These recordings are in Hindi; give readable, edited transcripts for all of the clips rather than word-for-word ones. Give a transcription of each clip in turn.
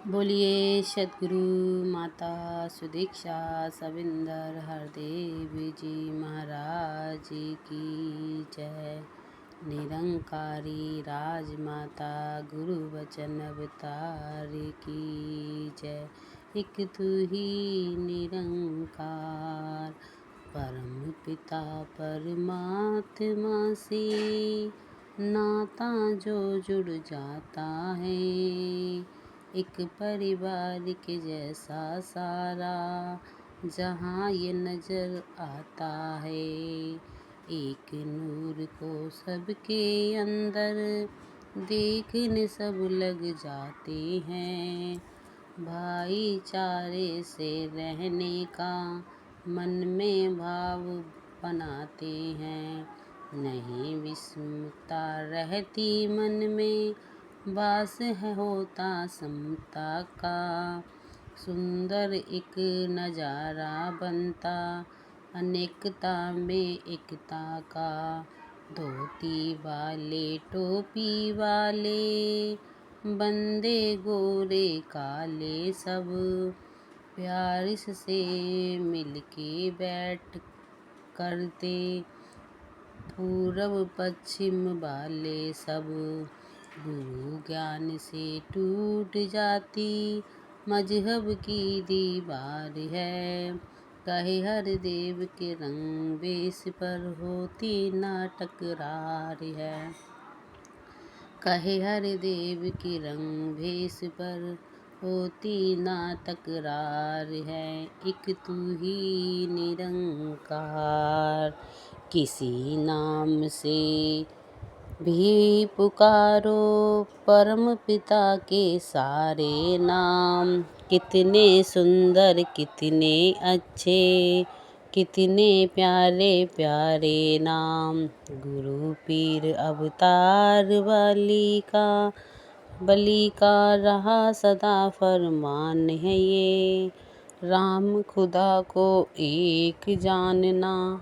बोलिए सद्गुरु माता सुदीक्षा सविंदर हरदेव जी महाराज की जय। निरंकारी राजमाता गुरु वचन अवतार की जय। एक तू ही निरंकार परम पिता परमात्मा से नाता जो जुड़ जाता है, एक परिवार के जैसा सारा जहाँ ये नजर आता है। एक नूर को सबके अंदर देखने सब लग जाते हैं। भाईचारे से रहने का मन में भाव बनाते हैं। नहीं विषमता रहती मन में, वास है होता समता का। सुंदर एक नजारा बनता अनेकता में एकता का। धोती वाले टोपी वाले बंदे गोरे काले सब प्यार से मिलके बैठ करते। पूरब पश्चिम वाले सब गुरु ज्ञान से टूट जाती मजहब की दीवार है। कहे हर देव के रंग बेस पर होती ना टकरार है। कहे हर देव की रंग भेस पर होती ना तकरार है। एक तू ही निरंकार किसी नाम से भी पुकारो, परम पिता के सारे नाम कितने सुंदर कितने अच्छे, कितने प्यारे प्यारे नाम। गुरु पीर अवतार बलि का रहा सदा फरमान है ये। राम खुदा को एक जानना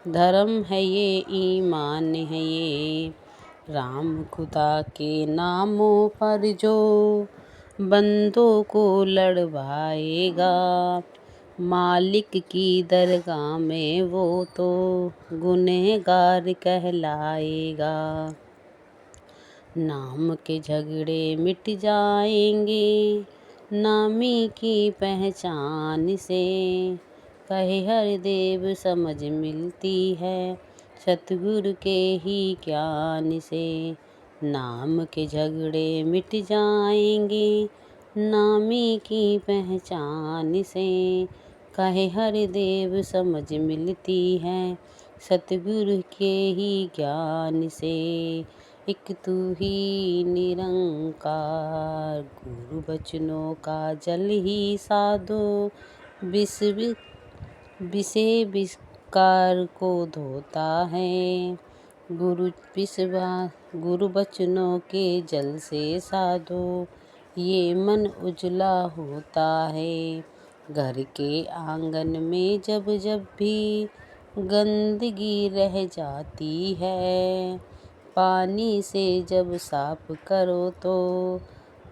धर्म है ये, ईमान है ये। राम खुदा के नामों पर जो बंदों को लड़वाएगा, मालिक की दरगाह में वो तो गुनहगार कहलाएगा। नाम के झगड़े मिट जाएंगे नामी की पहचान से। कहे हर देव समझ मिलती है सतगुरु के ही ज्ञान से। नाम के झगड़े मिट जाएंगे नामी की पहचान से। कहे हर देव समझ मिलती है सतगुरु के ही ज्ञान से। एक तू ही निरंकार गुरु बचनों का जल ही साधो, विषे विकार को धोता है। गुरु बचनों के जल से साधो, ये मन उजला होता है। घर के आंगन में जब जब भी गंदगी रह जाती है, पानी से जब साफ करो तो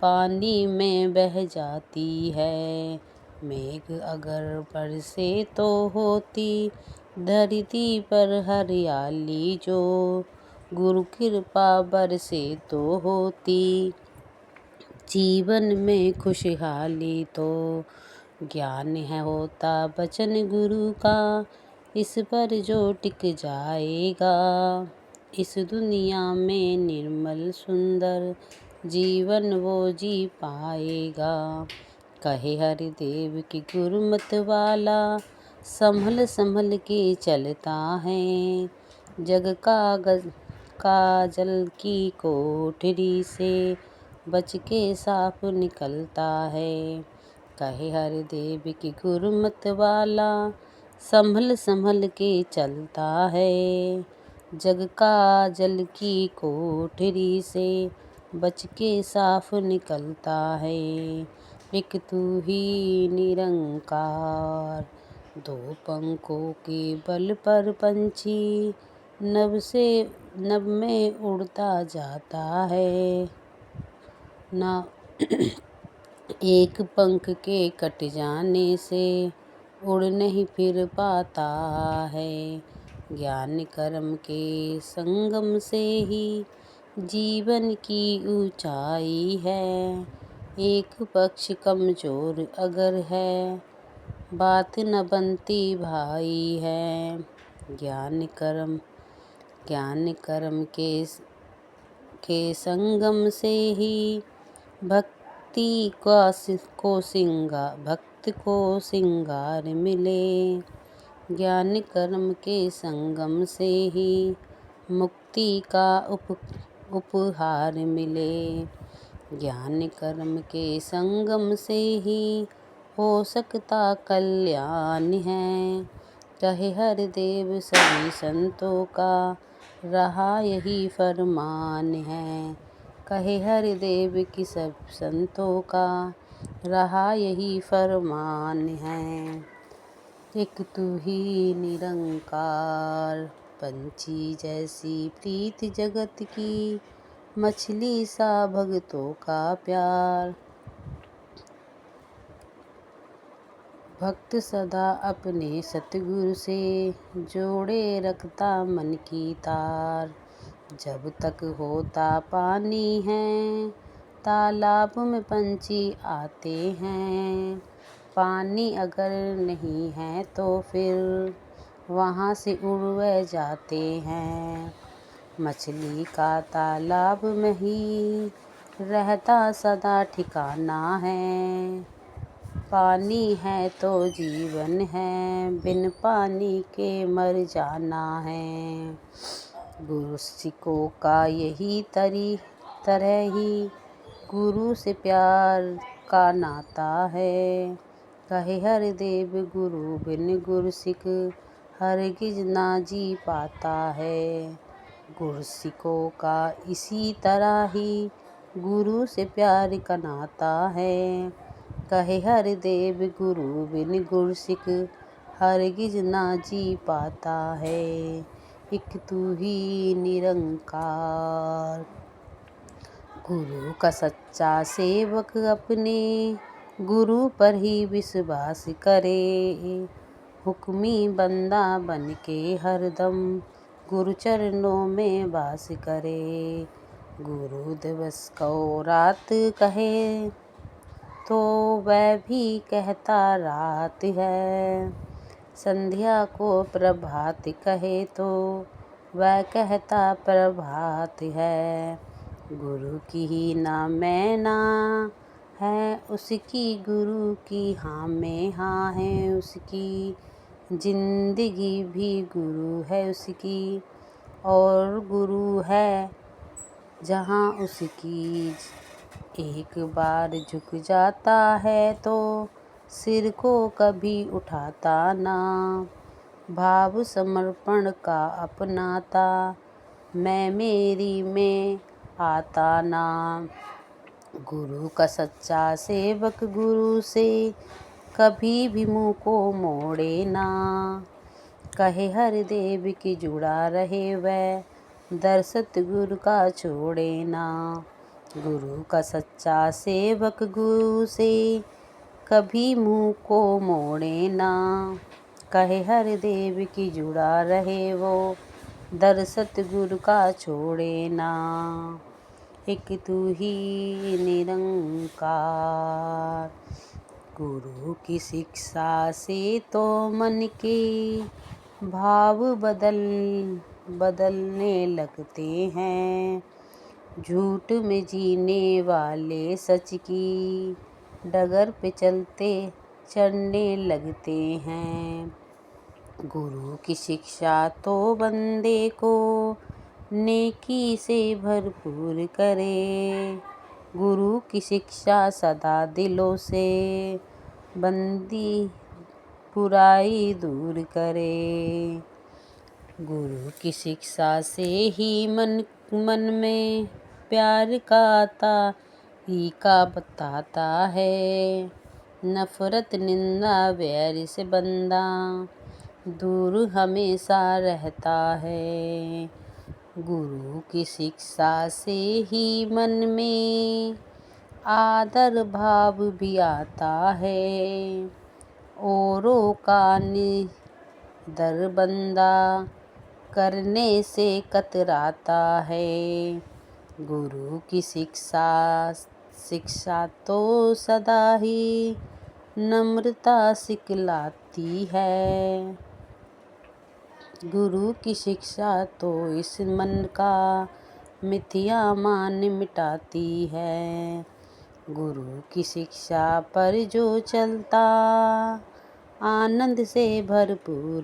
पानी में बह जाती है। मेघ अगर बरसे तो होती धरती पर हरियाली जो, गुरु कृपा बरसे तो होती जीवन में खुशहाली। तो ज्ञान है होता वचन गुरु का, इस पर जो टिक जाएगा, इस दुनिया में निर्मल सुंदर जीवन वो जी पाएगा। कहे हरि देव की गुरुमत वाला संभल संभल के चलता है। जग काजल की कोठरी से बच के साफ निकलता है। कहे हरि देव की गुरुमत वाला संभल संभल के चलता है। जग काजल की कोठरी से बच के साफ निकलता है। एक तू ही निरंकार दो पंखों के बल पर पंछी नभ से नभ में उड़ता जाता है। ना एक पंख के कट जाने से उड़ नहीं फिर पाता है। ज्ञान कर्म के संगम से ही जीवन की ऊंचाई है। एक पक्ष कमजोर अगर है बात न बनती भाई है। ज्ञान कर्म के संगम से ही भक्ति भक्त को सिंगार मिले। ज्ञान कर्म के संगम से ही मुक्ति का उपहार मिले। ज्ञान कर्म के संगम से ही हो सकता कल्याण है। कहे हर देव सभी संतों का रहा यही फरमान है। कहे हर देव की सब संतों का रहा यही फरमान है। एक तू ही निरंकार, पंछी जैसी प्रीत जगत की, मछली सा भक्तों का प्यार। भक्त सदा अपने सतगुरु से जोड़े रखता मन की तार। जब तक होता पानी है तालाब में पंछी आते हैं। पानी अगर नहीं है तो फिर वहाँ से उड़ जाते हैं। मछली का तालाब में ही रहता सदा ठिकाना है। पानी है तो जीवन है, बिन पानी के मर जाना है। गुरु सिखों का यही तरह ही गुरु से प्यार का नाता है। कहे हर देव गुरु बिन गुरु सिख हरगिज ना जी पाता है। गुरु सिखों का इसी तरह ही गुरु से प्यार का नाता है। कहे हर देव गुरु बिन गुरु सिख हरगिज ना जी पाता है। एक तू ही निरंकार। गुरु का सच्चा सेवक अपने गुरु पर ही विश्वास करे। हुक्मी बंदा बन के हरदम गुरु चरणों में वास करे। गुरु दिवस को रात कहे तो वह भी कहता रात है। संध्या को प्रभात कहे तो वह कहता प्रभात है। गुरु की ही ना मैना है उसकी, गुरु की हाँ में हाँ है उसकी। जिंदगी भी गुरु है उसकी और गुरु है जहाँ उसकी। एक बार झुक जाता है तो सिर को कभी उठाता ना। भाव समर्पण का अपनाता मैं मेरी में आता ना। गुरु का सच्चा सेवक गुरु से कभी भी मुँह को मोड़े ना। कहे हर देव की जुड़ा रहे वह दर सतगुरु का छोड़े ना। गुरु का सच्चा सेवक गुरु से कभी मुँह को मोड़े ना। कहे हर देव की जुड़ा रहे वो दर सतगुरु का छोड़े ना। एक तू ही निरंकार। गुरु की शिक्षा से तो मन के भाव बदलने लगते हैं। झूठ में जीने वाले सच की डगर पे चढ़ने लगते हैं। गुरु की शिक्षा तो बंदे को नेकी से भरपूर करे। गुरु की शिक्षा सदा दिलों से बंदी बुराई दूर करे। गुरु की शिक्षा से ही मन में प्यार का तरीका बताता है। नफरत निंदा वैर से बंदा दूर हमेशा रहता है। गुरु की शिक्षा से ही मन में आदर भाव भी आता है। औरों का निडर बंदा करने से कतराता है। गुरु की शिक्षा तो सदा ही नम्रता सिखलाती है। गुरु की शिक्षा तो इस मन का मिथ्या मान मिटाती है। गुरु की शिक्षा पर जो चलता आनंद से भरपूर